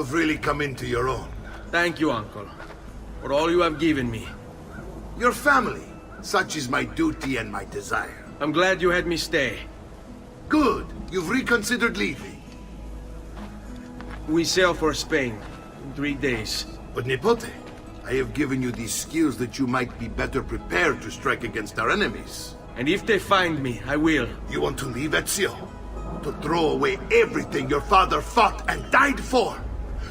have really come into your own. Thank you, Uncle, for all you have given me. Your family. Such is my duty and my desire. I'm glad you had me stay. Good. You've reconsidered leaving. We sail for Spain in 3 days. But Nipote, I have given you these skills that you might be better prepared to strike against our enemies. And if they find me, I will. You want to leave, Ezio? To throw away everything your father fought and died for?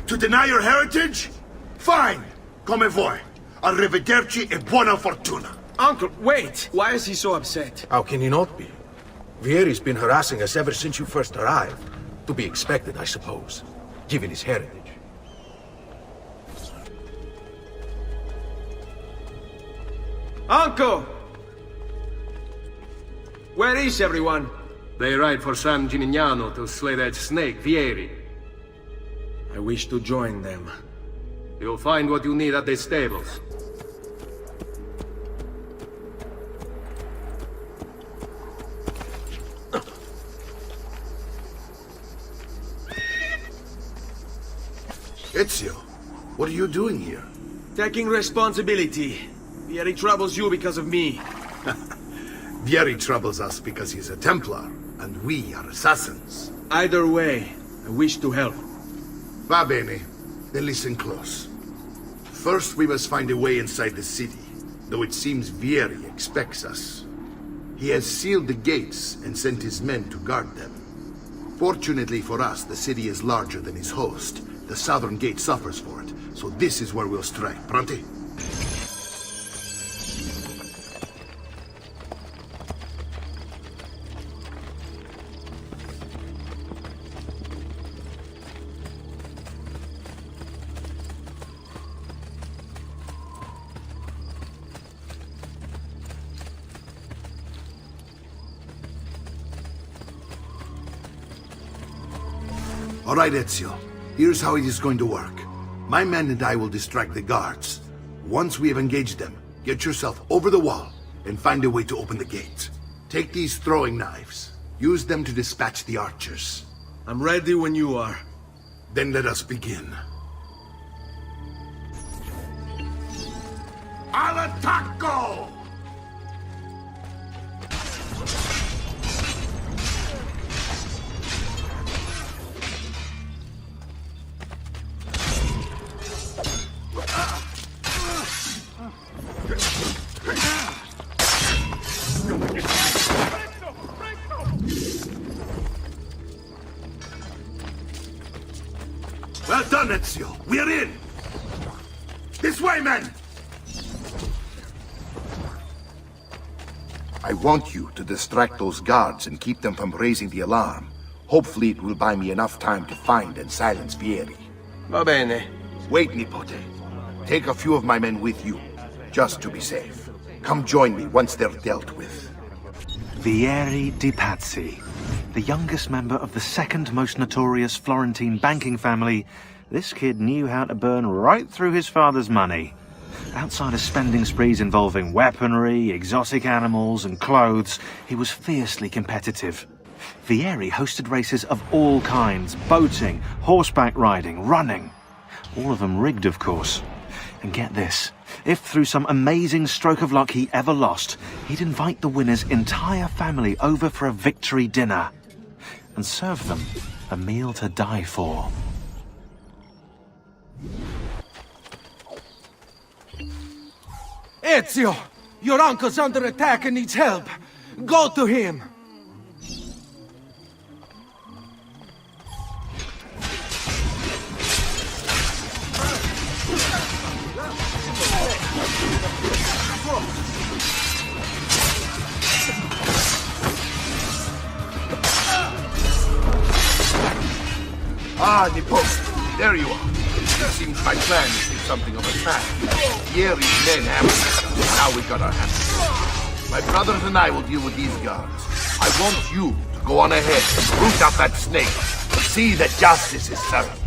To deny your heritage? Fine! Come vuoi. Arrivederci e buona fortuna. Uncle, wait! Why is he so upset? How can he not be? Vieri's been harassing us ever since you first arrived. To be expected, I suppose, given his heritage. Uncle! Where is everyone? They ride for San Gimignano to slay that snake, Vieri. I wish to join them. You'll find what you need at the stables. Ezio, what are you doing here? Taking responsibility. Vieri troubles you because of me. Vieri troubles us because he's a Templar, and we are assassins. Either way, I wish to help. Va bene. Then listen close. First, we must find a way inside the city, though it seems Vieri expects us. He has sealed the gates and sent his men to guard them. Fortunately for us, the city is larger than his host. The southern gate suffers for it, so this is where we'll strike. Pronti? All right, Ezio. Here's how it is going to work. My men and I will distract the guards. Once we have engaged them, get yourself over the wall and find a way to open the gate. Take these throwing knives. Use them to dispatch the archers. I'm ready when you are. Then let us begin. Al attacco! Well done, Ezio. We're in! This way, men! I want you to distract those guards and keep them from raising the alarm. Hopefully it will buy me enough time to find and silence Vieri. Va bene. Wait, Nipote. Take a few of my men with you, just to be safe. Come join me once they're dealt with. Vieri di Pazzi, the youngest member of the second most notorious Florentine banking family, this kid knew how to burn right through his father's money. Outside of spending sprees involving weaponry, exotic animals, and clothes, he was fiercely competitive. Vieri hosted races of all kinds, boating, horseback riding, running. All of them rigged, of course. And get this, if through some amazing stroke of luck he ever lost, he'd invite the winner's entire family over for a victory dinner and serve them a meal to die for. Ezio! Your uncle's under attack and needs help. Go to him! Ah, Nipote, there you are. It seems my plan is in something of a trap. Vieri's men have us. Now we got our hands. My brothers and I will deal with these guards. I want you to go on ahead and root out that snake. See that justice is served.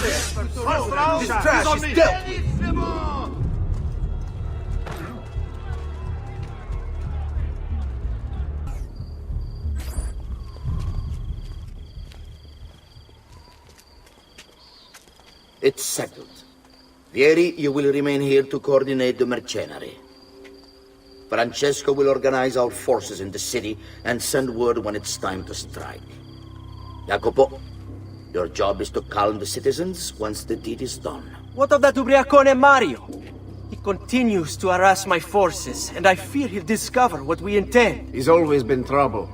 This trash is dealt with. It's settled. Vieri, you will remain here to coordinate the mercenary. Francesco will organize our forces in the city and send word when it's time to strike. Jacopo, your job is to calm the citizens once the deed is done. What of that ubriacone Mario? He continues to harass my forces, and I fear he'll discover what we intend. He's always been trouble.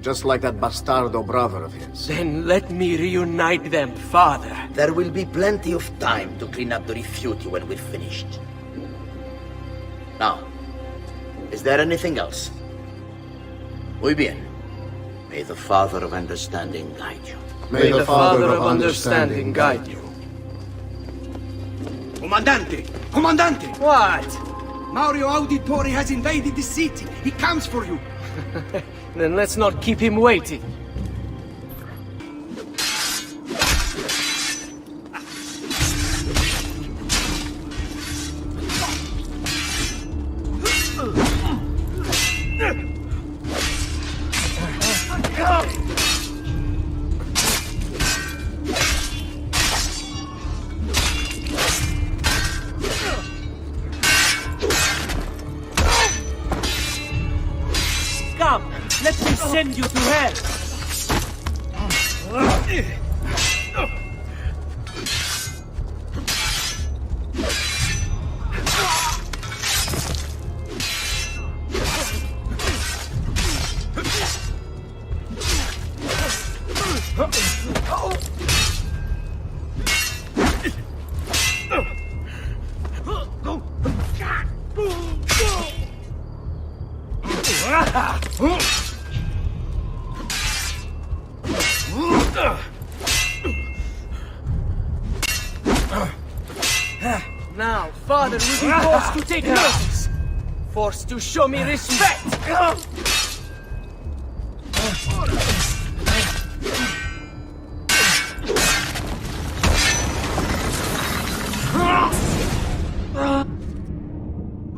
Just like that bastardo brother of his. Then let me reunite them, father. There will be plenty of time to clean up the refuge when we're finished. Now, is there anything else? Muy bien. May the Father of Understanding guide you. May the Father of Understanding guide you. Comandante! Comandante! What? Mario Auditore has invaded the city. He comes for you. Then let's not keep him waiting. Come, let me send you to hell! Now, father will be forced to take notice. Forced to show me respect.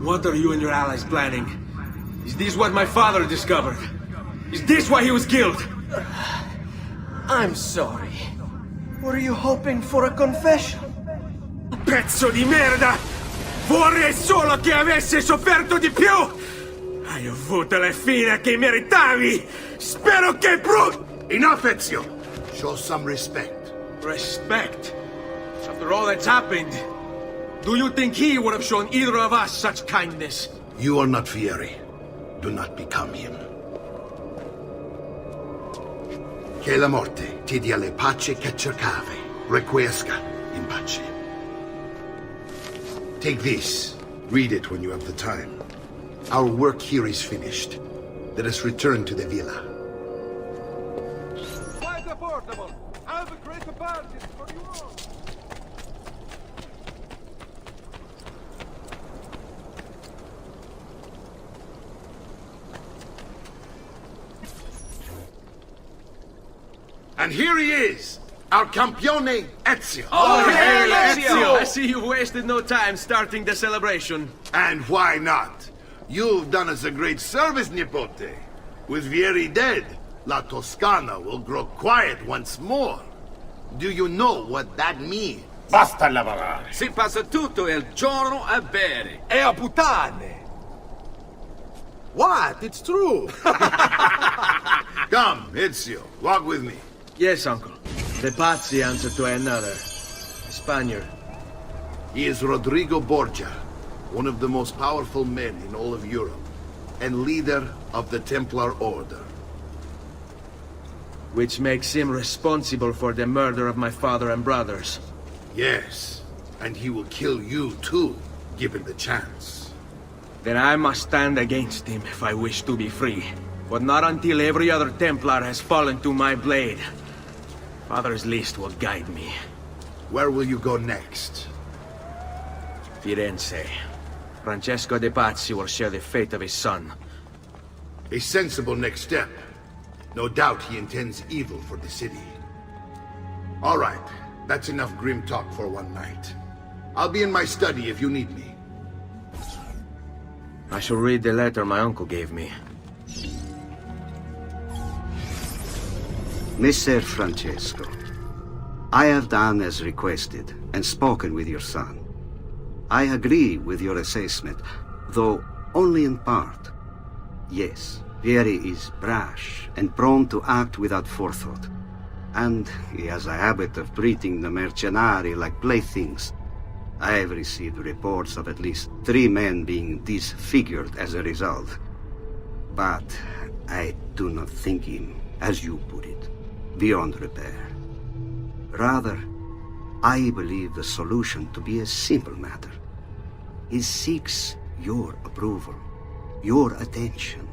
What are you and your allies planning? Is this what my father discovered? Is this why he was killed? I'm sorry. Were you hoping for a confession? Pezzo di merda! Vorrei solo che avesse sofferto di più! Hai avuto la fine che meritavi! Spero che Enough, Ezio! Show some respect. Respect? After all that's happened, do you think he would have shown either of us such kindness? You are not Fieri. Do not become him. Che la morte ti dia le pace che cercavi. Requiesca in pace. Take this. Read it when you have the time. Our work here is finished. Let us return to the villa. Quite affordable. I have a great abundance for you all. And here he is, our campione Ezio. Oh, hey, Ezio! I see you wasted no time starting the celebration. And why not? You've done us a great service, Nipote. With Vieri dead, La Toscana will grow quiet once more. Do you know what that means? Basta lavorare. Si passa tutto il giorno a bere. E a puttane. What? It's true. Come, Ezio, walk with me. Yes, uncle. The Pazzi answer to another. A Spaniard. He is Rodrigo Borgia, one of the most powerful men in all of Europe, and leader of the Templar Order. Which makes him responsible for the murder of my father and brothers. Yes, and he will kill you too, given the chance. Then I must stand against him if I wish to be free. But not until every other Templar has fallen to my blade. Father's list will guide me. Where will you go next? Firenze. Francesco de Pazzi will share the fate of his son. A sensible next step. No doubt he intends evil for the city. All right, that's enough grim talk for one night. I'll be in my study if you need me. I shall read the letter my uncle gave me. Messer Francesco, I have done as requested and spoken with your son. I agree with your assessment, though only in part. Yes, Vieri is brash and prone to act without forethought. And he has a habit of treating the mercenari like playthings. I have received reports of at least 3 men being disfigured as a result. But I do not think him, as you put it, beyond repair. Rather, I believe the solution to be a simple matter. He seeks your approval, your attention.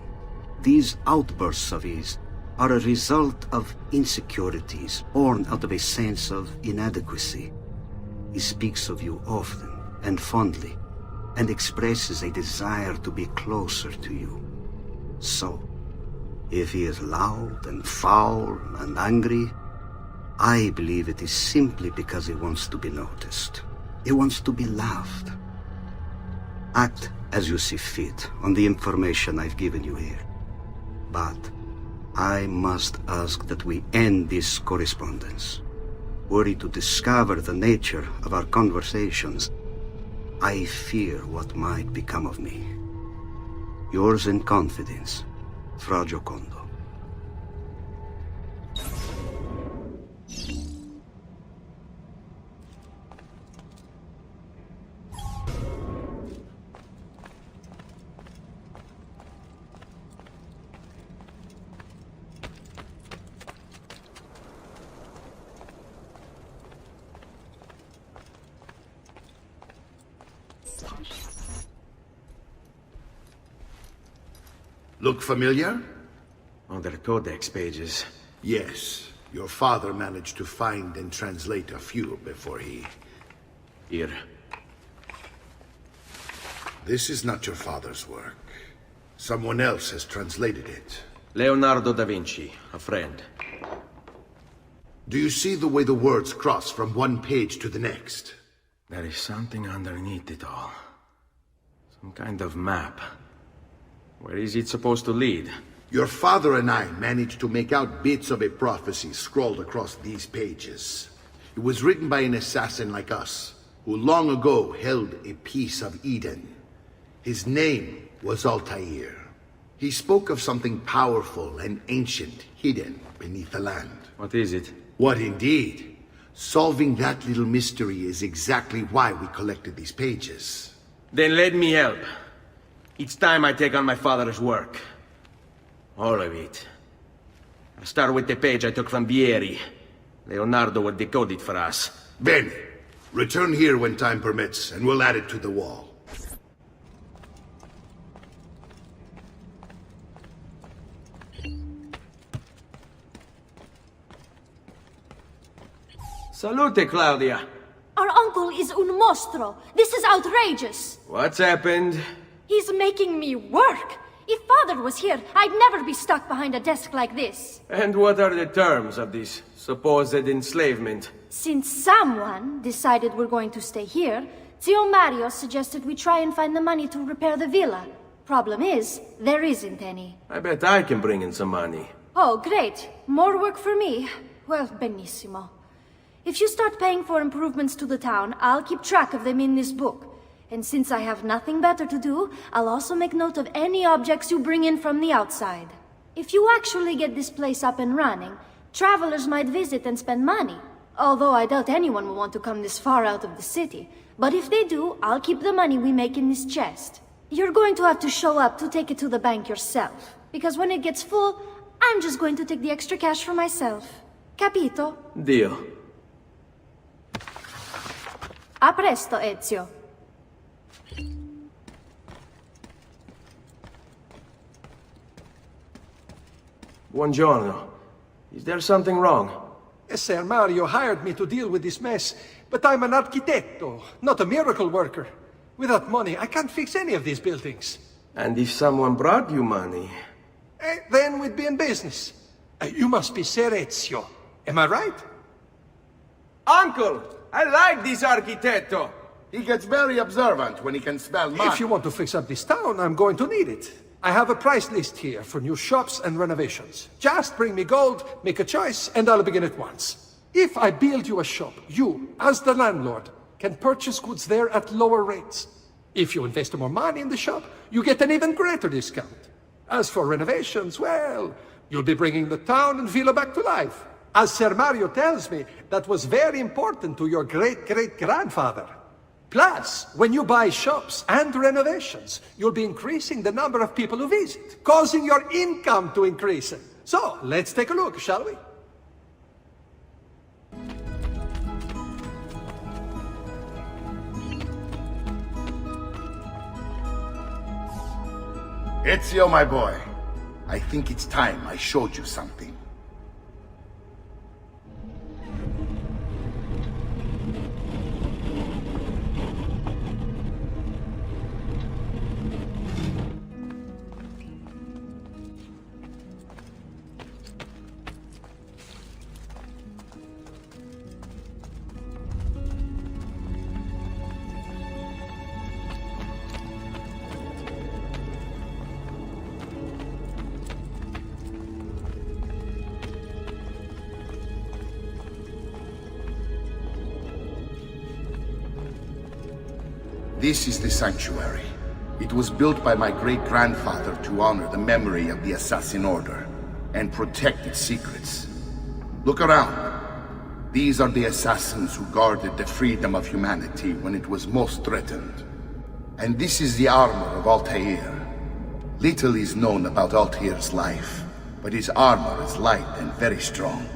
These outbursts of his are a result of insecurities born out of a sense of inadequacy. He speaks of you often and fondly, and expresses a desire to be closer to you. So, if he is loud and foul and angry, I believe it is simply because he wants to be noticed. He wants to be loved. Act as you see fit on the information I've given you here. But I must ask that we end this correspondence. Were he to discover the nature of our conversations, I fear what might become of me. Yours in confidence, Fra Giocondo. Look familiar? On their codex pages. Yes. Your father managed to find and translate a few before he... Here. This is not your father's work. Someone else has translated it. Leonardo da Vinci, a friend. Do you see the way the words cross from one page to the next? There is something underneath it all. Some kind of map. Where is it supposed to lead? Your father and I managed to make out bits of a prophecy scrawled across these pages. It was written by an assassin like us, who long ago held a piece of Eden. His name was Altair. He spoke of something powerful and ancient hidden beneath the land. What is it? What indeed? Solving that little mystery is exactly why we collected these pages. Then let me help. It's time I take on my father's work. All of it. I'll start with the page I took from Vieri. Leonardo will decode it for us. Bene. Return here when time permits, and we'll add it to the wall. Salute, Claudia. Our uncle is un mostro. This is outrageous. What's happened? He's making me work. If father was here, I'd never be stuck behind a desk like this. And what are the terms of this supposed enslavement? Since someone decided we're going to stay here, Zio Mario suggested we try and find the money to repair the villa. Problem is, there isn't any. I bet I can bring in some money. Oh, great. More work for me. Well, benissimo. If you start paying for improvements to the town, I'll keep track of them in this book. And since I have nothing better to do, I'll also make note of any objects you bring in from the outside. If you actually get this place up and running, travelers might visit and spend money. Although I doubt anyone will want to come this far out of the city. But if they do, I'll keep the money we make in this chest. You're going to have to show up to take it to the bank yourself. Because when it gets full, I'm just going to take the extra cash for myself. Capito? Deal. A presto, Ezio. Buongiorno. Is there something wrong? Sir Mario hired me to deal with this mess, but I'm an architetto, not a miracle worker. Without money, I can't fix any of these buildings. And if someone brought you money? Then we'd be in business. You must be Ser Ezio. Am I right? Uncle! I like this architetto! He gets very observant when he can smell money. If you want to fix up this town, I'm going to need it. I have a price list here for new shops and renovations. Just bring me gold, make a choice, and I'll begin at once. If I build you a shop, you, as the landlord, can purchase goods there at lower rates. If you invest more money in the shop, you get an even greater discount. As for renovations, well, you'll be bringing the town and villa back to life. As Sir Mario tells me, that was very important to your great-great-grandfather. Plus, when you buy shops and renovations, you'll be increasing the number of people who visit, causing your income to increase. So, let's take a look, shall we? Ezio, my boy, I think it's time I showed you something. This is the sanctuary. It was built by my great-grandfather to honor the memory of the Assassin Order and protect its secrets. Look around. These are the assassins who guarded the freedom of humanity when it was most threatened. And this is the armor of Altair. Little is known about Altair's life, but his armor is light and very strong.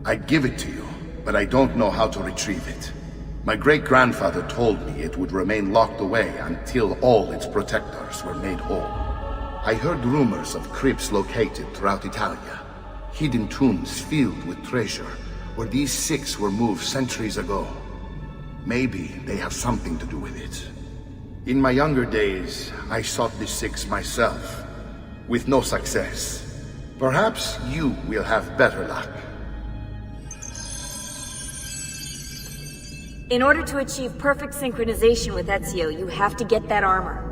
I'd give it to you, but I don't know how to retrieve it. My great-grandfather told me it would remain locked away until all its protectors were made whole. I heard rumors of crypts located throughout Italia, hidden tombs filled with treasure, where these six were moved centuries ago. Maybe they have something to do with it. In my younger days, I sought the six myself, with no success. Perhaps you will have better luck. In order to achieve perfect synchronization with Ezio, you have to get that armor.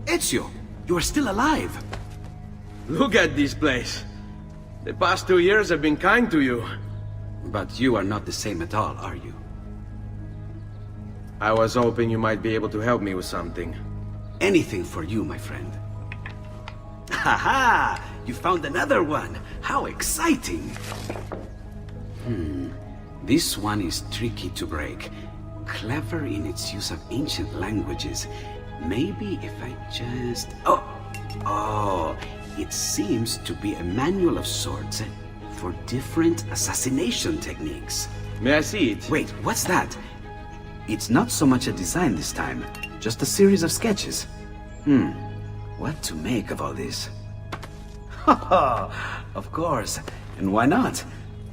Ezio, you are still alive. Look at this place. The past 2 years have been kind to you. But you are not the same at all, are you? I was hoping you might be able to help me with something. Anything for you, my friend. Haha! You found another one! How exciting! This one is tricky to break. Clever in its use of ancient languages. Maybe if I just... Oh! It seems to be a manual of sorts for different assassination techniques. May I see it? Wait, what's that? It's not so much a design this time, just a series of sketches. What to make of all this? Of course, and why not?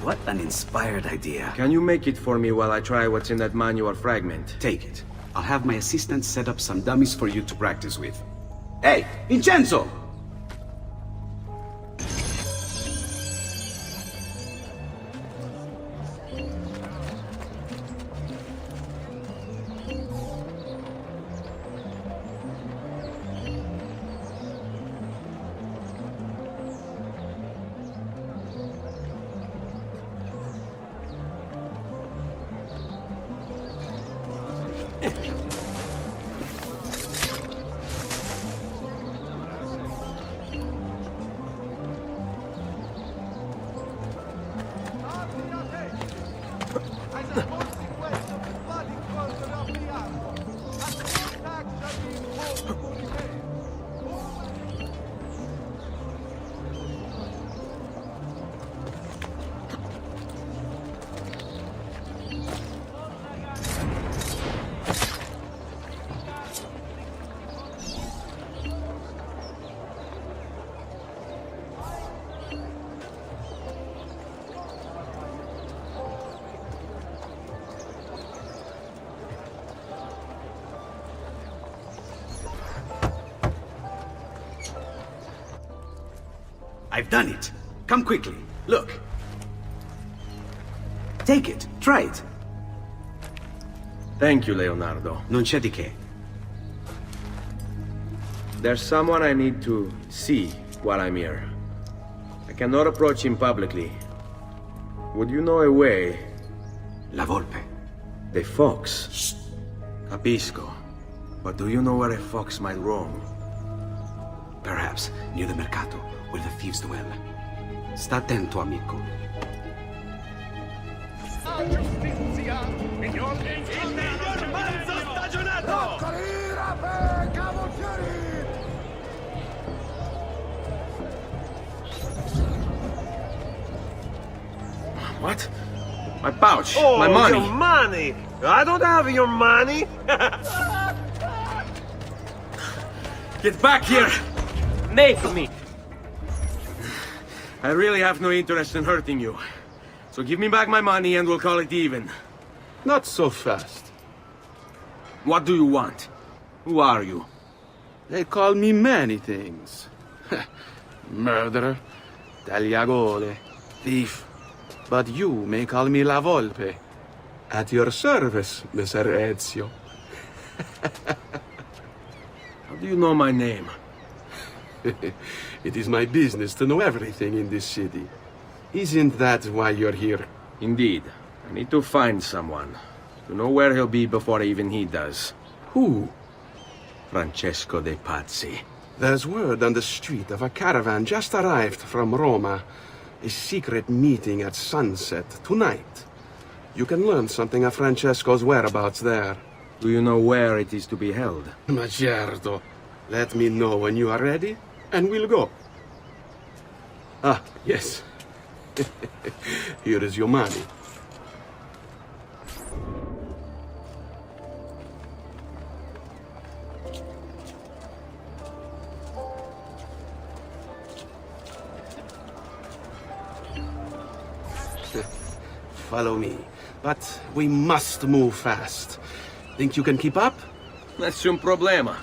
What an inspired idea. Can you make it for me while I try what's in that manual fragment? Take it. I'll have my assistant set up some dummies for you to practice with. Hey, Vincenzo! I've done it. Come quickly. Look. Take it. Try it. Thank you, Leonardo. Non c'è di che. There's someone I need to see while I'm here. I cannot approach him publicly. Would you know a way? La Volpe. The fox. Shh. Capisco. But do you know where a fox might roam? Perhaps near the mercato, where the thieves dwell. Sta attento, amico. What? My pouch! Oh, my money! Your money! I don't have your money! Get back here! Make me! I really have no interest in hurting you. So give me back my money and we'll call it even. Not so fast. What do you want? Who are you? They call me many things. Murderer, tagliagole, thief. But you may call me La Volpe. At your service, Messer Ezio. How do you know my name? It is my business to know everything in this city. Isn't that why you're here? Indeed. I need to find someone. To know where he'll be before even he does. Who? Francesco de Pazzi. There's word on the street of a caravan just arrived from Roma. A secret meeting at sunset tonight. You can learn something of Francesco's whereabouts there. Do you know where it is to be held? Ma certo. Let me know when you are ready, and we'll go. Ah, yes. Here is your money. Follow me. But we must move fast. Think you can keep up? Nessun problema.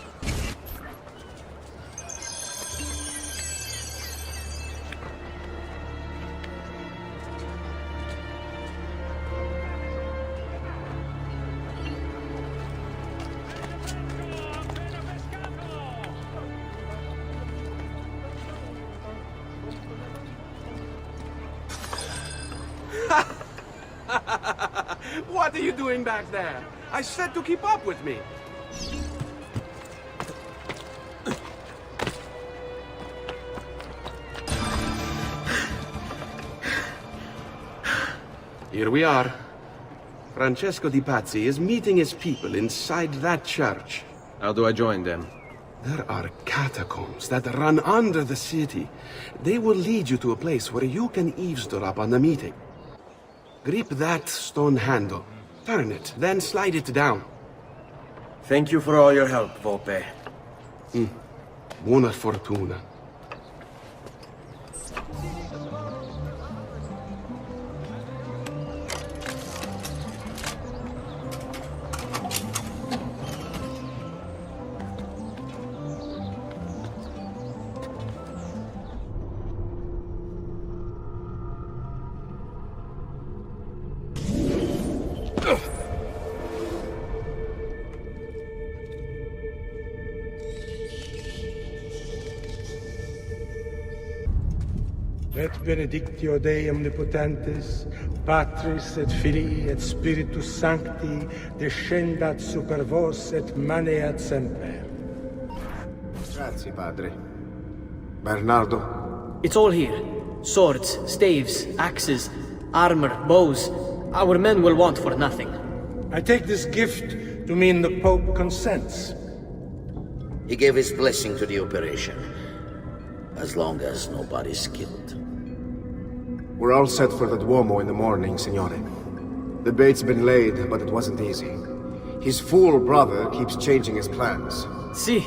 What are you doing back there? I said to keep up with me. Here we are. Francesco di Pazzi is meeting his people inside that church. How do I join them? There are catacombs that run under the city. They will lead you to a place where you can eavesdrop on the meeting. Grip that stone handle. Turn it, then slide it down. Thank you for all your help, Volpe. Buona fortuna. Et benedictio Dei omnipotentes, Patris et Filii et Spiritus Sancti, descendat super vos et maneat semper. Grazie, padre. Bernardo? It's all here. Swords, staves, axes, armor, bows. Our men will want for nothing. I take this gift to mean the Pope consents. He gave his blessing to the operation. As long as nobody's killed. We're all set for the Duomo in the morning, Signore. The bait's been laid, but it wasn't easy. His fool brother keeps changing his plans. See,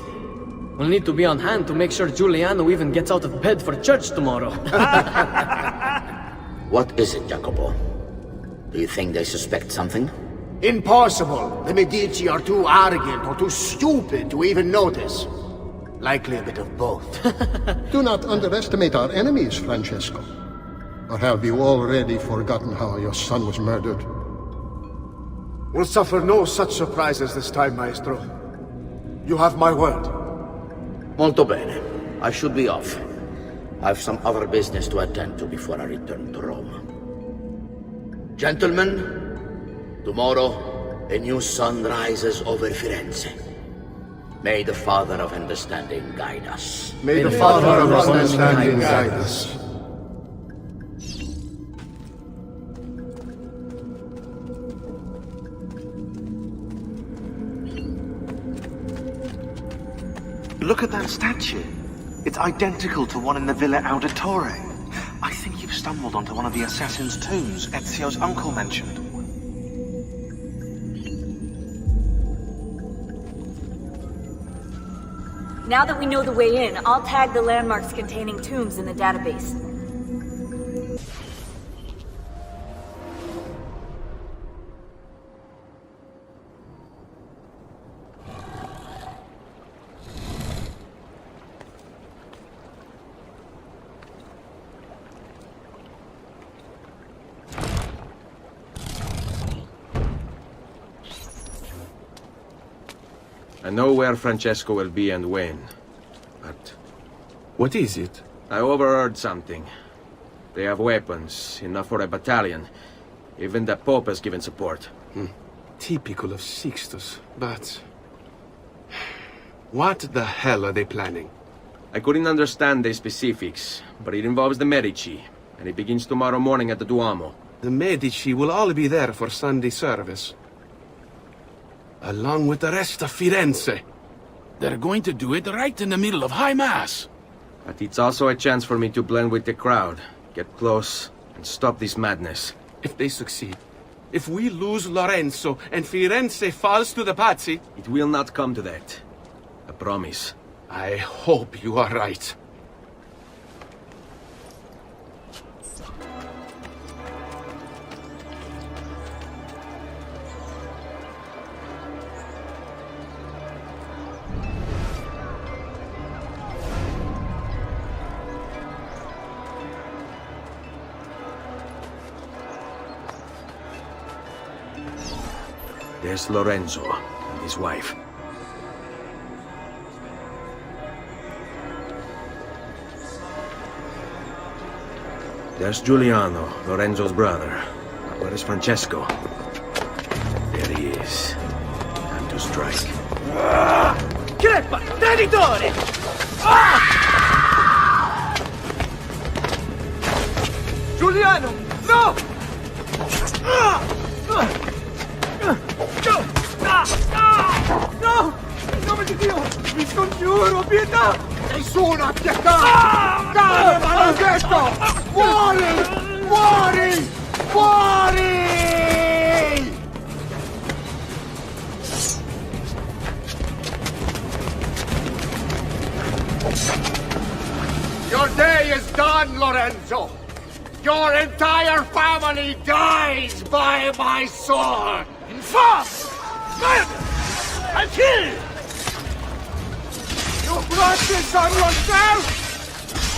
we'll need to be on hand to make sure Giuliano even gets out of bed for church tomorrow. What is it, Jacopo? Do you think they suspect something? Impossible! The Medici are too arrogant or too stupid to even notice. Likely a bit of both. Do not underestimate our enemies, Francesco. Or have you already forgotten how your son was murdered? We'll suffer no such surprises this time, Maestro. You have my word. Molto bene. I should be off. I've some other business to attend to before I return to Rome. Gentlemen, tomorrow a new sun rises over Firenze. May the Father of Understanding guide us. May the Father of Understanding guide us. Look at that statue. It's identical to one in the Villa Auditore. I think you've stumbled onto one of the assassin's tombs Ezio's uncle mentioned. Now that we know the way in, I'll tag the landmarks containing tombs in the database. I know where Francesco will be and when, but... What is it? I overheard something. They have weapons, enough for a battalion. Even the Pope has given support. Typical of Sixtus, but... What the hell are they planning? I couldn't understand the specifics, but it involves the Medici, and it begins tomorrow morning at the Duomo. The Medici will all be there for Sunday service. Along with the rest of Firenze. They're going to do it right in the middle of High Mass. But it's also a chance for me to blend with the crowd, get close, and stop this madness. If they succeed, if we lose Lorenzo and Firenze falls to the Pazzi... It will not come to that. I promise. I hope you are right. There's Lorenzo and his wife. There's Giuliano, Lorenzo's brother. Now, where is Francesco? There he is. Time to strike. Crepa! Traditore! Giuliano! No! No! In nome di Dio! Vi scongiuro, pietà! Nessuna pietà! Cane maledetto! Muori! Muori! Muori! Your day is done, Lorenzo! Your entire family dies by my sword! Infame! Murder! And kill! You brought this on yourself!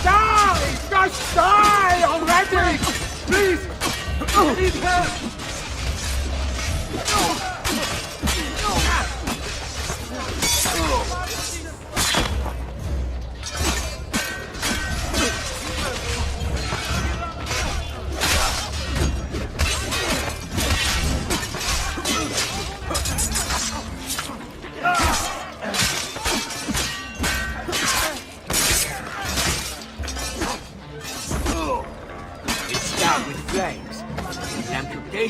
Die! Just die already! Please! I need help!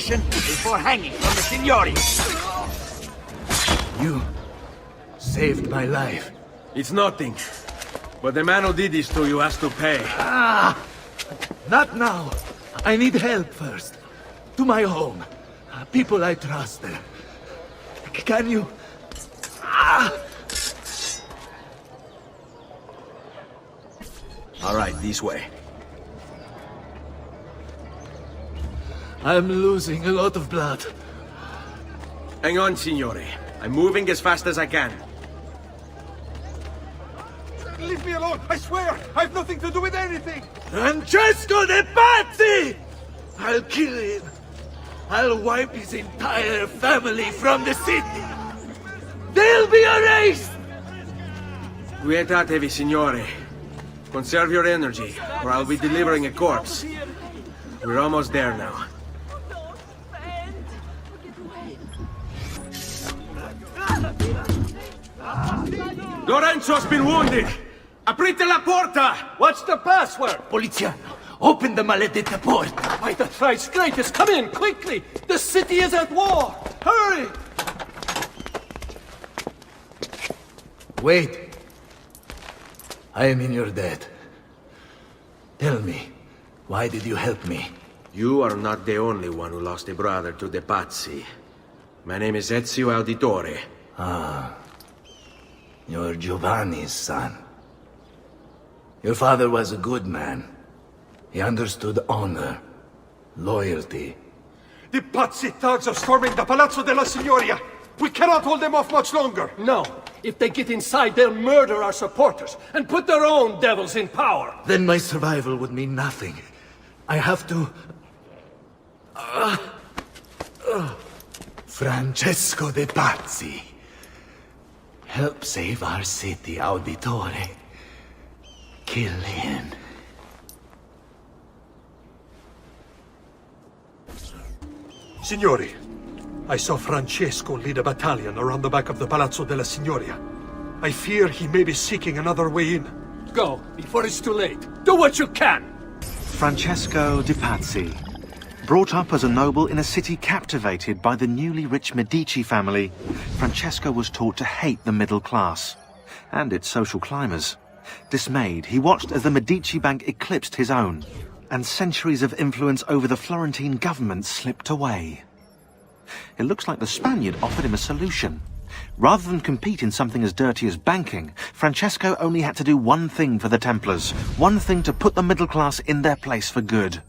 execution before hanging from the Signori. You saved my life. It's nothing. But the man who did this to you has to pay. Not now. I need help first. To my home. People I trust there. Can you... All right, this way. I'm losing a lot of blood. Hang on, Signore. I'm moving as fast as I can. Leave me alone! I swear! I've nothing to do with anything! Francesco de Pazzi! I'll kill him. I'll wipe his entire family from the city. They'll be erased! Quietatevi, Signore. Conserve your energy, or I'll be delivering a corpse. We're almost there now. Lorenzo's been wounded! Aprite la porta! What's the password? Poliziano, open the maledetta porta. By the thrice greatest, come in, quickly! The city is at war! Hurry! Wait. I am in your debt. Tell me, why did you help me? You are not the only one who lost a brother to the Pazzi. My name is Ezio Auditore. You're Giovanni's son. Your father was a good man. He understood honor, loyalty. The Pazzi thugs are storming the Palazzo della Signoria! We cannot hold them off much longer! No. If they get inside, they'll murder our supporters and put their own devils in power. Then my survival would mean nothing. I have to... Francesco de Pazzi. Help save our city, Auditore. Kill him. Signori, I saw Francesco lead a battalion around the back of the Palazzo della Signoria. I fear he may be seeking another way in. Go, before it's too late. Do what you can! Francesco de Pazzi. Brought up as a noble in a city captivated by the newly rich Medici family, Francesco was taught to hate the middle class and its social climbers. Dismayed, he watched as the Medici bank eclipsed his own, and centuries of influence over the Florentine government slipped away. It looks like the Spaniard offered him a solution. Rather than compete in something as dirty as banking, Francesco only had to do one thing for the Templars, one thing to put the middle class in their place for good.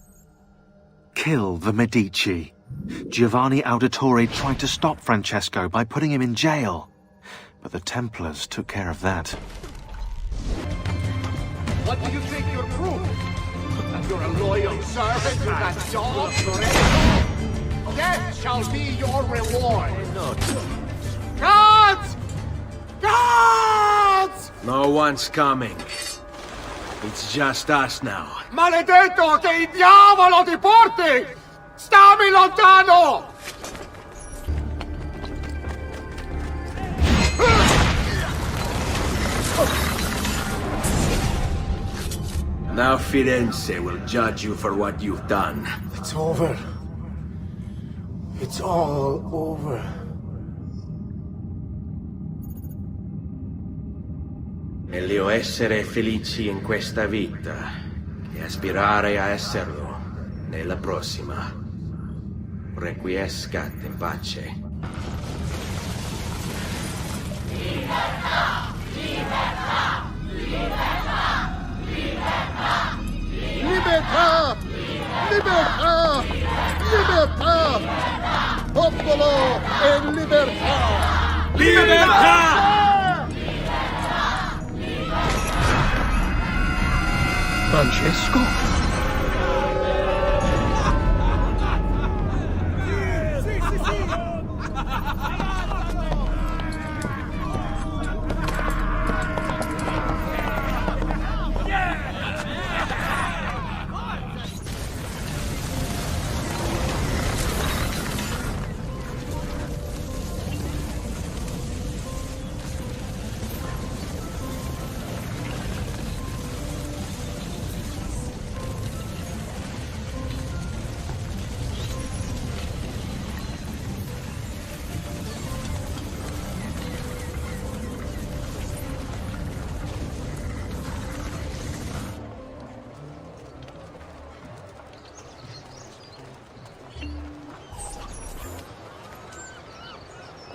Kill the Medici. Giovanni Auditore tried to stop Francesco by putting him in jail, but the Templars took care of that. What do you think you're proving? That you're a loyal servant to that dog forever? Death shall be your reward. Guards! Guards! No one's coming. It's just us now. Maledetto, che il diavolo ti porti! Stammi lontano! Now Firenze will judge you for what you've done. It's over. It's all over. Meglio essere felici in questa vita che aspirare a esserlo nella prossima. Requiescat in pace. Libertà! Libertà! Libertà! Libertà! Libertà! Libertà! Libertà! Popolo e libertà! Libertà! Francesco?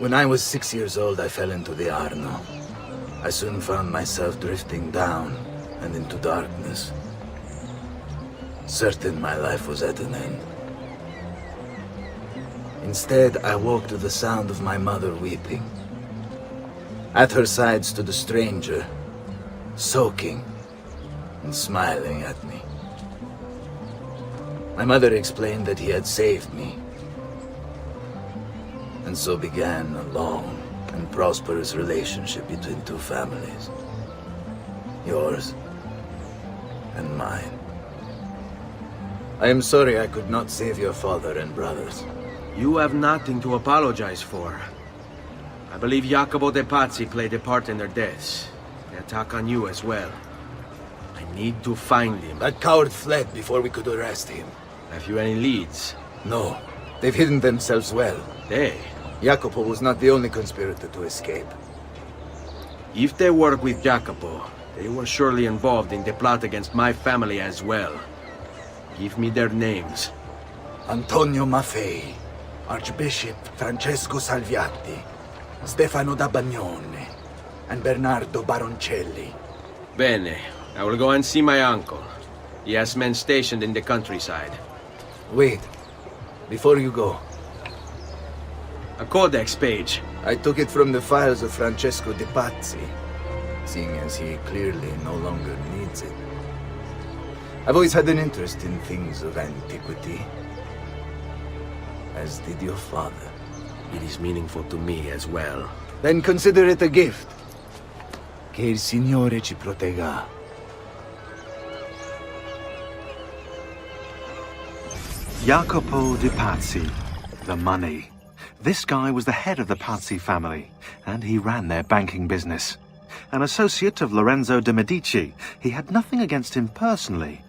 When I was 6 years old, I fell into the Arno. I soon found myself drifting down and into darkness. Certain my life was at an end. Instead, I woke to the sound of my mother weeping. At her side stood a stranger, soaking and smiling at me. My mother explained that he had saved me. And so began a long and prosperous relationship between two families. Yours and mine. I am sorry I could not save your father and brothers. You have nothing to apologize for. I believe Jacopo de Pazzi played a part in their deaths. The attack on you as well. I need to find him. That coward fled before we could arrest him. Have you any leads? No. They've hidden themselves well. They? Jacopo was not the only conspirator to escape. If they work with Jacopo, they were surely involved in the plot against my family as well. Give me their names. Antonio Maffei, Archbishop Francesco Salviati, Stefano da Bagnone, and Bernardo Baroncelli. Bene. I will go and see my uncle. He has men stationed in the countryside. Wait. Before you go. A codex page. I took it from the files of Francesco de Pazzi, seeing as he clearly no longer needs it. I've always had an interest in things of antiquity, as did your father. It is meaningful to me as well. Then consider it a gift. Che il Signore ci protegga. Jacopo de Pazzi, the money. This guy was the head of the Pazzi family, and he ran their banking business. An associate of Lorenzo de' Medici, he had nothing against him personally.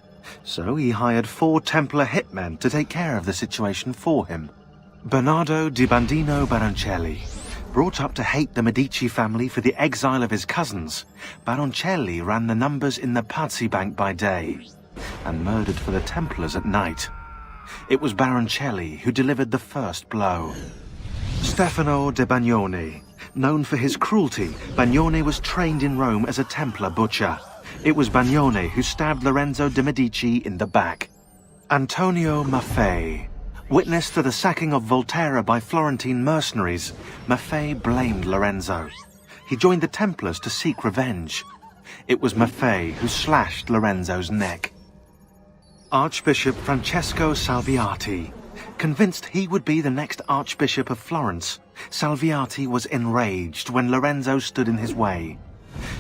So he hired 4 Templar hitmen to take care of the situation for him. Bernardo di Bandino Baroncelli. Brought up to hate the Medici family for the exile of his cousins, Baroncelli ran the numbers in the Pazzi bank by day, and murdered for the Templars at night. It was Baroncelli who delivered the first blow. Stefano de Bagnone. Known for his cruelty, Bagnone was trained in Rome as a Templar butcher. It was Bagnone who stabbed Lorenzo de' Medici in the back. Antonio Maffei. Witness to the sacking of Volterra by Florentine mercenaries, Maffei blamed Lorenzo. He joined the Templars to seek revenge. It was Maffei who slashed Lorenzo's neck. Archbishop Francesco Salviati. Convinced he would be the next Archbishop of Florence, Salviati was enraged when Lorenzo stood in his way.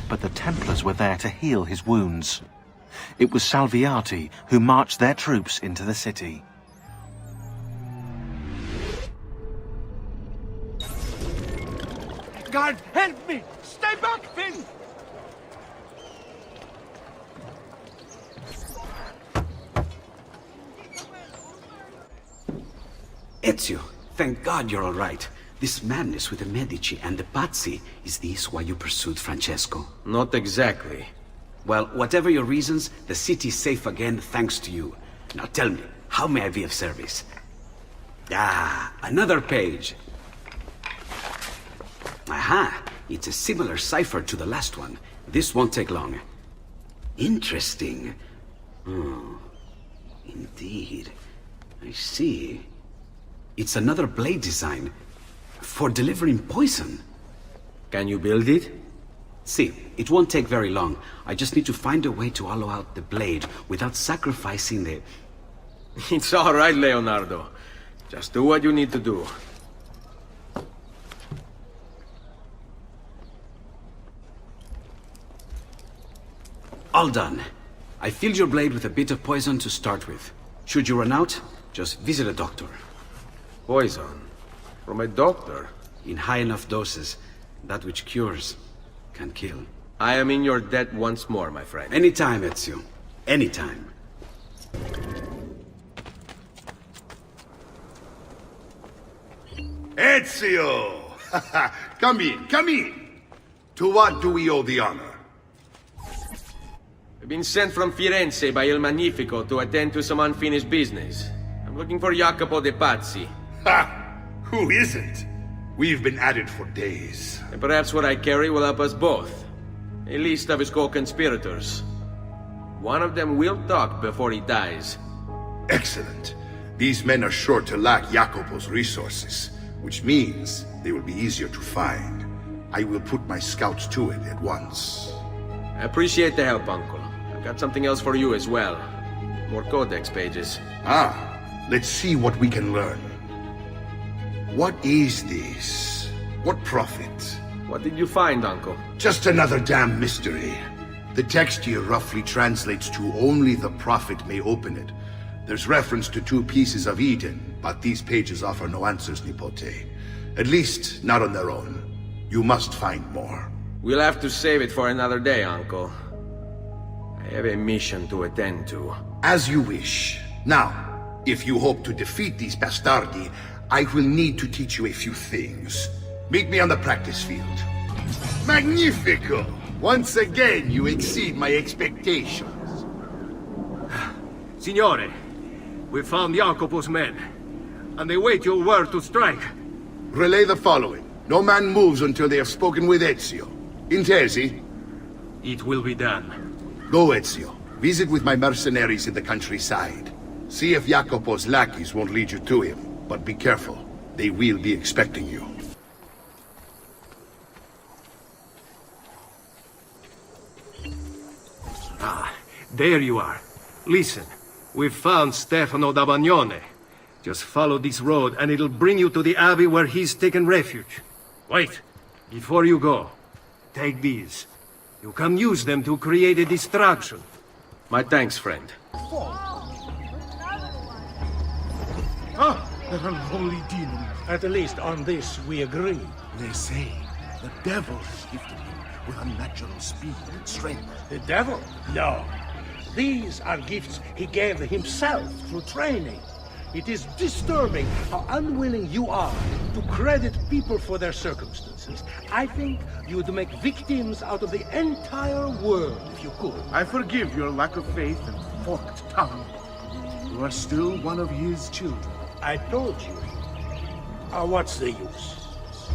But the Templars were there to heal his wounds. It was Salviati who marched their troops into the city. Guard, help me! Stay back, Finn! Ezio, thank God you're all right. This madness with the Medici and the Pazzi, is this why you pursued Francesco? Not exactly. Well, whatever your reasons, the city's safe again thanks to you. Now tell me, how may I be of service? Ah, another page. Aha, it's a similar cipher to the last one. This won't take long. Interesting. Oh, indeed. I see. It's another blade design for delivering poison. Can you build it? See, it won't take very long. I just need to find a way to hollow out the blade without sacrificing the... It's all right, Leonardo. Just do what you need to do. All done. I filled your blade with a bit of poison to start with. Should you run out, just visit a doctor. Poison? From a doctor? In high enough doses, that which cures can kill. I am in your debt once more, my friend. Anytime, Ezio. Anytime. Ezio! Come in, come in! To what do we owe the honor? I've been sent from Firenze by Il Magnifico to attend to some unfinished business. I'm looking for Jacopo de Pazzi. Ha! Who isn't? We've been at it for days. And perhaps what I carry will help us both. A list of his co-conspirators. One of them will talk before he dies. Excellent. These men are sure to lack Jacopo's resources, which means they will be easier to find. I will put my scouts to it at once. I appreciate the help, Uncle. I've got something else for you as well. More codex pages. Ah, let's see what we can learn. What is this? What profit? What did you find, Uncle? Just another damn mystery. The text here roughly translates to only the prophet may open it. There's reference to 2 pieces of Eden, but these pages offer no answers, Nipote. At least, not on their own. You must find more. We'll have to save it for another day, Uncle. I have a mission to attend to. As you wish. Now, if you hope to defeat these bastardi, I will need to teach you a few things. Meet me on the practice field. Magnifico! Once again, you exceed my expectations. Signore, we found Jacopo's men, and they wait your word to strike. Relay the following. No man moves until they have spoken with Ezio. Intesi? It will be done. Go, Ezio. Visit with my mercenaries in the countryside. See if Jacopo's lackeys won't lead you to him. But be careful. They will be expecting you. Ah, there you are. Listen, we've found Stefano da Bagnone. Just follow this road and it'll bring you to the abbey where he's taken refuge. Wait, before you go, take these. You can use them to create a distraction. My thanks, friend. Ah, an unholy demon. At least on this we agree. They say the devil gifted him with unnatural speed and strength. The devil? No. These are gifts he gave himself through training. It is disturbing how unwilling you are to credit people for their circumstances. I think you would make victims out of the entire world if you could. I forgive your lack of faith and forked tongue. You are still one of his children. I told you. What's the use?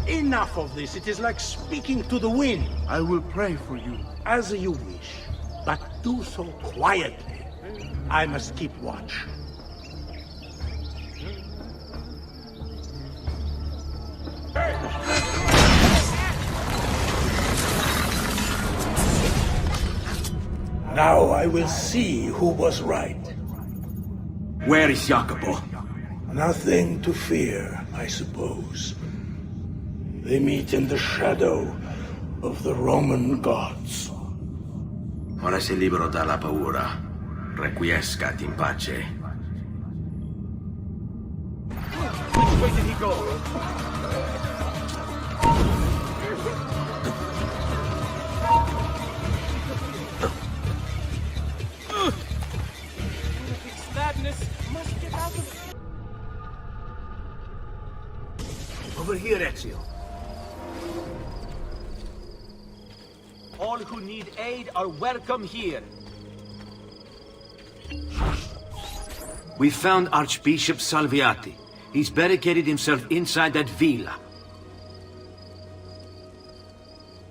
Enough of this. It is like speaking to the wind. I will pray for you. As you wish. But do so quietly. I must keep watch. Now I will see who was right. Where is Jacopo? Nothing to fear, I suppose. They meet in the shadow of the Roman gods. Ora sei libero dalla paura. Requiescat in pace. Where did he go? It's madness. Must get out of here. Over here, Ezio. All who need aid are welcome here. We found Archbishop Salviati. He's barricaded himself inside that villa.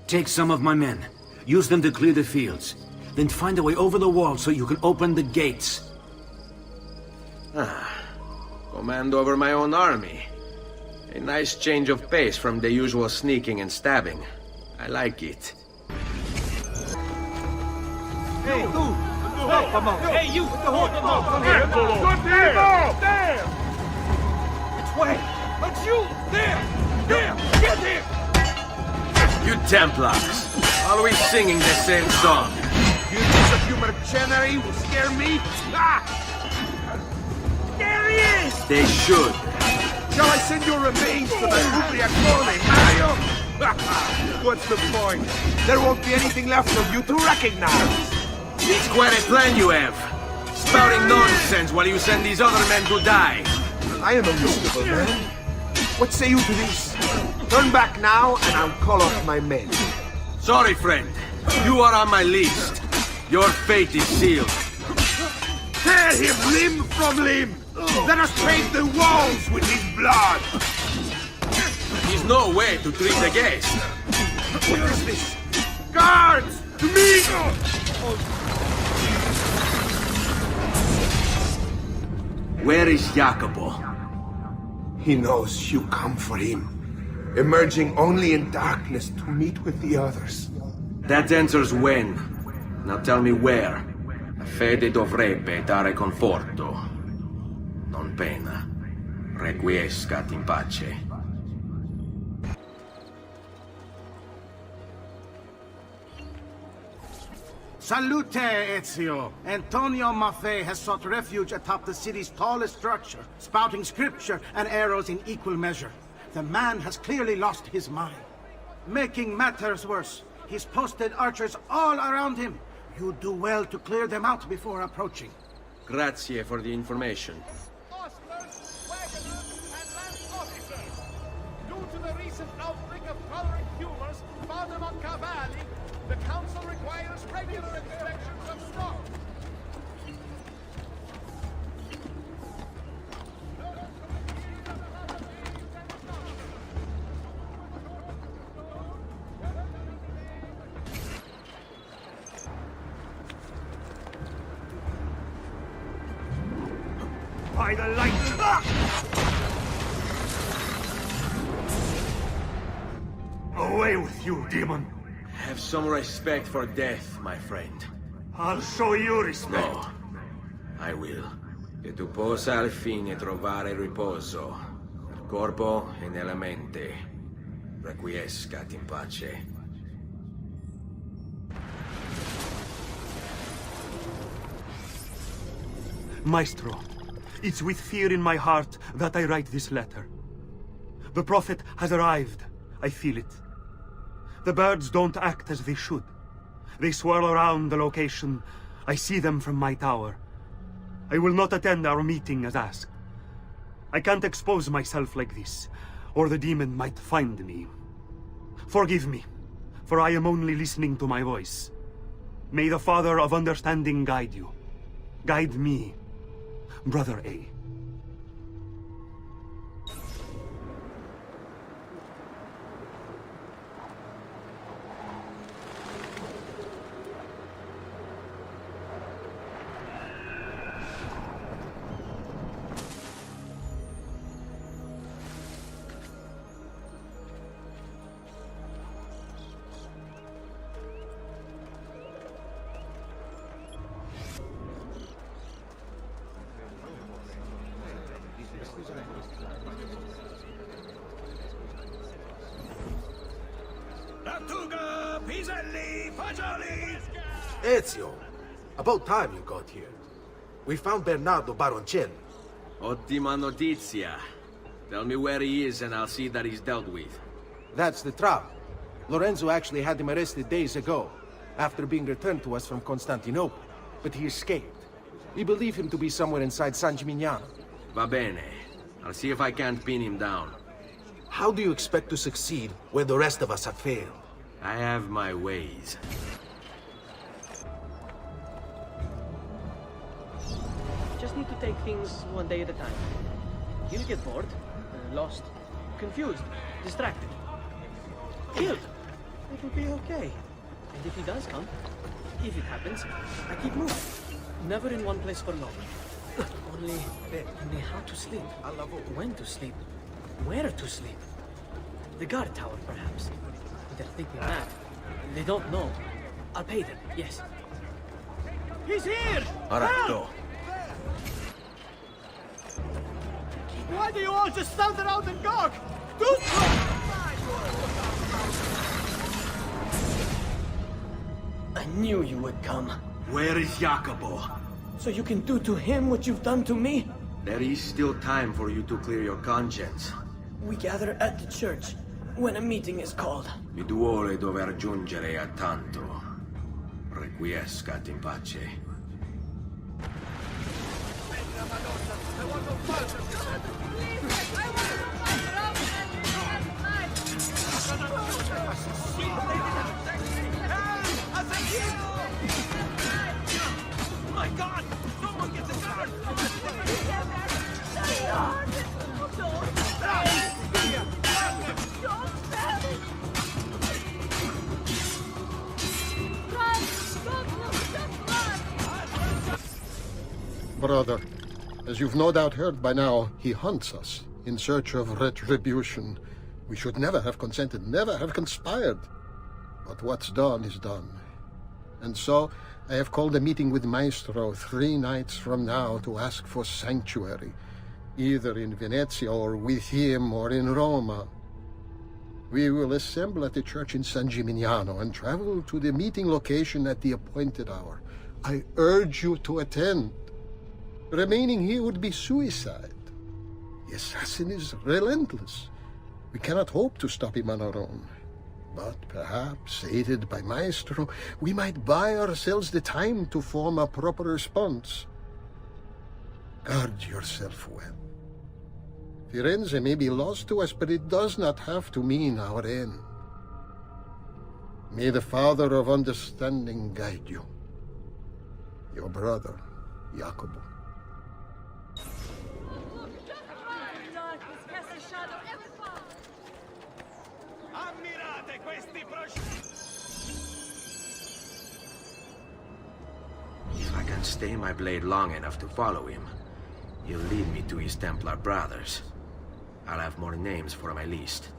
Take some of my men. Use them to clear the fields. Then find a way over the wall so you can open the gates. Command over my own army. A nice change of pace from the usual sneaking and stabbing. I like it. Hey, you! Help him out! Hey, you! Hold him out! There! Which way? That's you! There! There! Get here! You Templars! Always singing the same song. You piece of you mercenary will scare me? Ah! There he is! They should. Shall I send your remains to the Ubriacone, Mario? What's the point? There won't be anything left of you to recognize. It's quite a plan you have. Spouting nonsense while you send these other men to die. I am a reasonable man. What say you to this? Turn back now, and I'll call off my men. Sorry, friend. You are on my list. Your fate is sealed. Tear him limb from limb! Let us paint the walls with his blood! There's no way to treat the guest. Where is this? Guards! To me! Where is Jacopo? He knows you come for him, emerging only in darkness to meet with the others. That answers when. Now tell me where. La fede dovrebbe dare conforto, non pena. Requiescat in pace. Salute, Ezio! Antonio Maffei has sought refuge atop the city's tallest structure, spouting scripture and arrows in equal measure. The man has clearly lost his mind. Making matters worse, he's posted archers all around him. You do well to clear them out before approaching. Grazie for the information. Due to the recent outbreak of choleric tumors found among cavalli, the council requires regular inspections of stock. By the light! Away with you, demon! Have some respect for death, my friend. I'll show you respect. No, I will. Che tu possa al fine trovare riposo, nel corpo e nella mente. Requiescat in pace. Maestro, it's with fear in my heart that I write this letter. The Prophet has arrived. I feel it. The birds don't act as they should. They swirl around the location. I see them from my tower. I will not attend our meeting as asked. I can't expose myself like this, or the demon might find me. Forgive me, for I am only listening to my voice. May the Father of Understanding guide you. Guide me, Brother A. Ezio, about time you got here. We found Bernardo Baroncelli. Ottima notizia. Tell me where he is and I'll see that he's dealt with. That's the trouble. Lorenzo actually had him arrested days ago, after being returned to us from Constantinople. But he escaped. We believe him to be somewhere inside San Gimignano. Va bene. I'll see if I can't pin him down. How do you expect to succeed where the rest of us have failed? I have my ways. Just need to take things one day at a time. He'll get bored, lost, confused, distracted, killed. It will be okay. And if he does come, if it happens, I keep moving. Never in one place for long. Only how to sleep, when to sleep, where to sleep. The guard tower, perhaps. They're thinking that. They don't know. I'll pay them, yes. He's here! Alright, go. Why do you all just stand around and gawk? Do I knew you would come. Where is Jacopo? So you can do to him what you've done to me? There is still time for you to clear your conscience. We gather at the church when a meeting is called. Mi duole dover giungere a tanto. Requiescat in pace. My God! Someone get the guard! Brother, as you've no doubt heard by now, he hunts us in search of retribution. We should never have consented, never have conspired. But what's done is done. And so, I have called a meeting with Maestro 3 nights from now to ask for sanctuary, either in Venezia or with him or in Roma. We will assemble at the church in San Gimignano and travel to the meeting location at the appointed hour. I urge you to attend. Remaining here would be suicide. The assassin is relentless. We cannot hope to stop him on our own. But perhaps, aided by Maestro, we might buy ourselves the time to form a proper response. Guard yourself well. Firenze may be lost to us, but it does not have to mean our end. May the Father of Understanding guide you. Your brother, Jacopo. If I can stay my blade long enough to follow him, he'll lead me to his Templar brothers. I'll have more names for my list.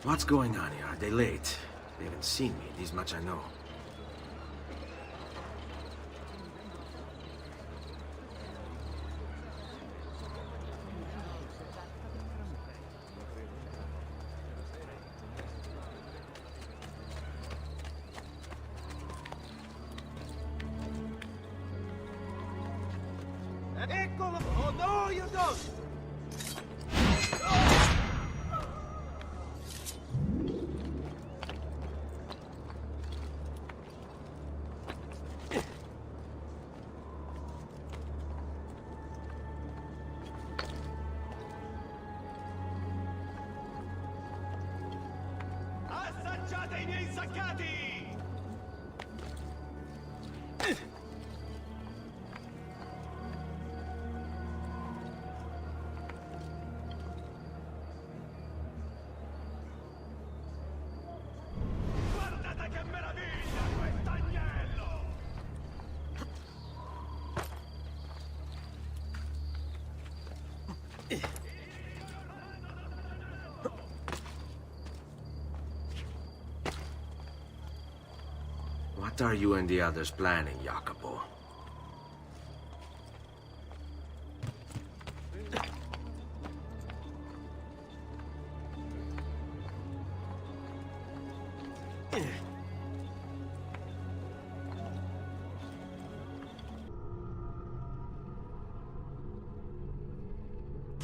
What's going on here? Are they late? They haven't seen me, this much I know. Eccolo! Oh no, you don't! Assaggiate I miei insaccati! Guardate che meraviglia quest'agnello! What are you and the others planning, Jacopo?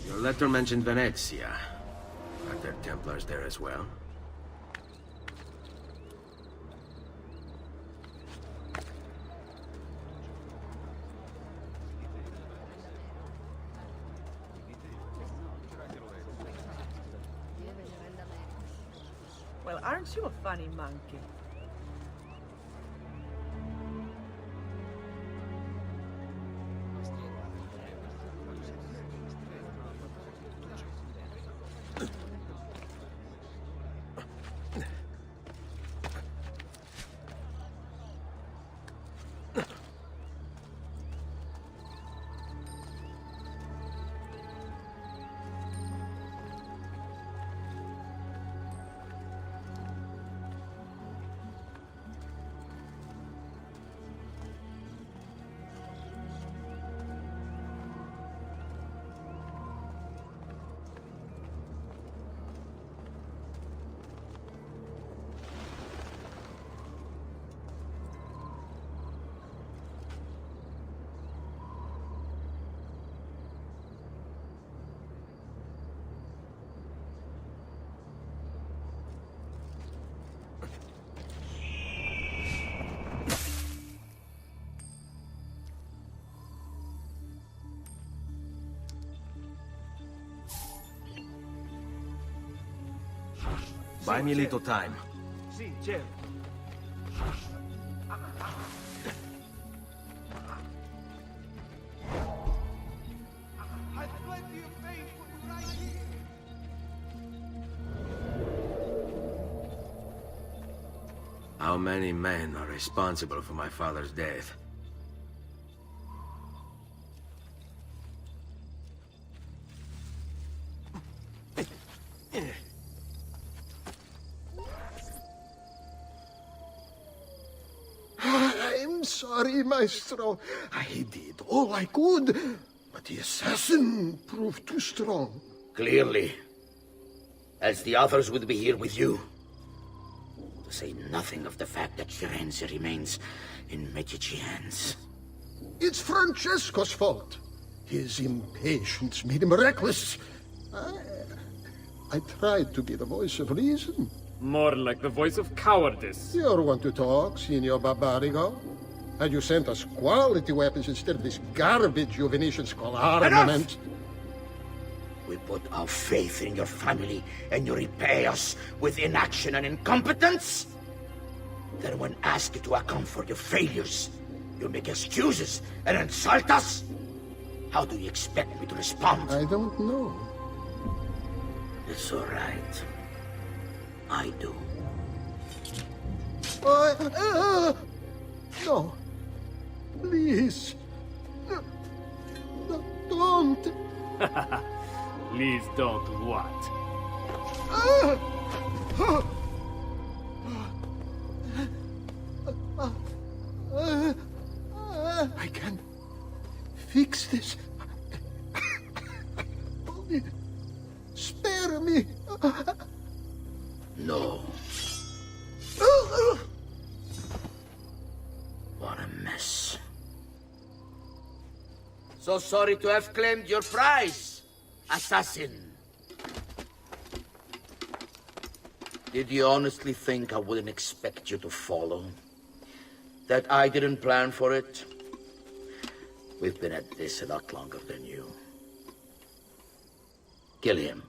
Your letter mentioned Venezia. Are there Templars there as well? Well, aren't you a funny monkey? Buy me a little time. Sì, certo. How many men are responsible for my father's death? I'm sorry, Maestro. I did all I could, but the assassin proved too strong. Clearly. Else the others would be here with you. To say nothing of the fact that Firenze remains in Medici hands. It's Francesco's fault. His impatience made him reckless. I tried to be the voice of reason. More like the voice of cowardice. You want to talk, Signor Barbarigo? Had you sent us quality weapons instead of this garbage you Venetians call armament? We put our faith in your family, and you repay us with inaction and incompetence? Then when asked to account for your failures, you make excuses and insult us? How do you expect me to respond? I don't know. It's all right. I do. No. Please. No, don't. Please don't what? I can fix this. Only spare me. No. What a mess. So sorry to have claimed your prize, assassin. Did you honestly think I wouldn't expect you to follow? That I didn't plan for it? We've been at this a lot longer than you. Kill him.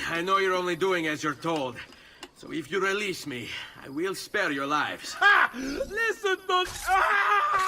I know you're only doing as you're told. So if you release me, I will spare your lives. Ha! Listen, don't... Ah!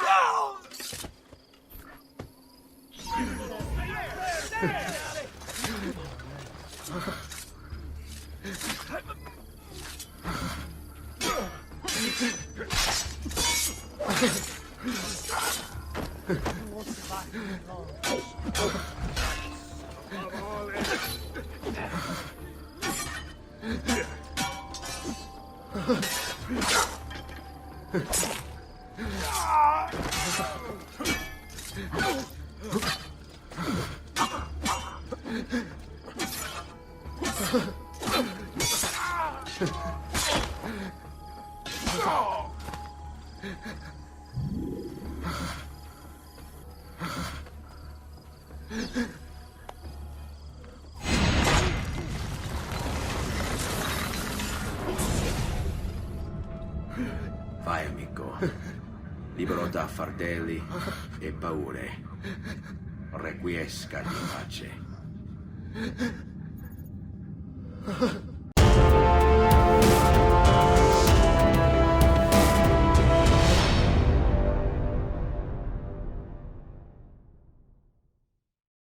Vai, amico. Libero da fardelli e paure. Requiescat in pace.